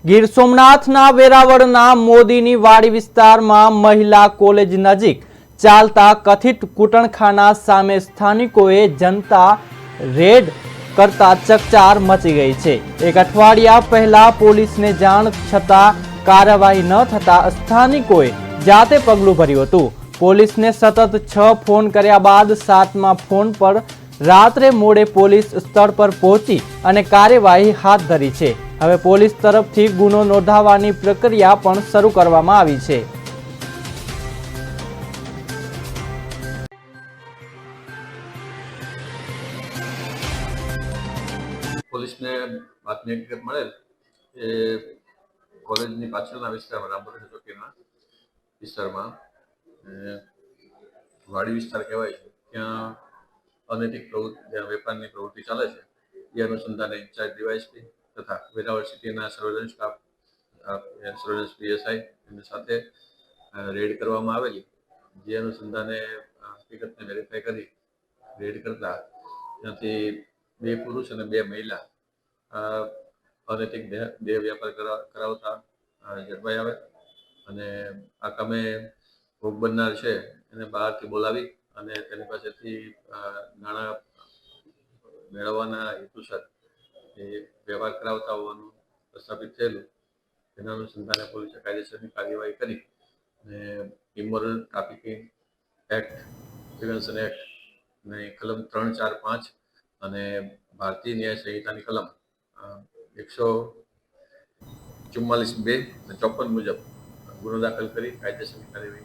ગીર સોમનાથના વેરાવળના મોદીની વાડી વિસ્તારમાં મહિલા કોલેજ નજીક ચાલતા કથિત કૂટણખાના સામે સ્થાનિકોએ જનતા રેડ કરતા ચકચાર મચી ગઈ છે। એક અઠવાડિયા પહેલા પોલીસને જાણ છતાં કાર્યવાહી ન થતા સ્થાનિકોએ જાતે પગલું ભર્યું હતું। પોલીસને સતત 6 ફોન કર્યા બાદ 7મા ફોન પર રાત્રે મોડે પોલીસ સ્થળ પર પહોંચી અને કાર્યવાહી હાથ ધરી છે। હવે પોલીસ તરફથી ગુનો નોંધવાની પ્રક્રિયા પણ શરૂ કરવામાં આવી છે। પોલીસને બાતમી હકીકત મળેલ એ કોલેજની પાછળના વિસ્તારમાં રામપુરા ચોકીના વિસ્તારમાં વાડી વિસ્તાર કહેવાય છે, ત્યાં અનૈતિક પ્રવૃત્તિ, જ્યાં વેપારની પ્રવૃત્તિ ચાલે છે એ અનુસંધાને ઇન્ચાર્જ ડીવાયએસપી તથા વેરાવળ સિટીના સર્વેલન્સ સ્ટાફ, સર્વેલન્સ પીએસઆઈ એની સાથે રેડ કરવામાં આવેલી, જે અનુસંધાને હકીકતને વેરીફાઈ કરી રેડ કરતા ત્યાંથી 2 પુરુષ અને 2 મહિલા અનૈતિક દેહ વ્યાપાર કરાવતા ઝડપાઈ આવે અને આ કામે ભોગ બનનાર છે એને બહારથી બોલાવી અને તેની પાસેથી નાણાં મેળવવાના હેતુસર એ વ્યવહાર કરાવતા હોવાનું પ્રસ્થાપિત થયેલું। તેના અનુસંધાને પોલીસે કાયદેસરની કાર્યવાહી કરી અને immoral trafficking act, prevention act ની કલમ 3, 4, 5 અને ભારતીય ન્યાય સંહિતાની કલમ 144(2) અને 54 મુજબ ગુનો દાખલ કરી કાયદેસરની કાર્યવાહી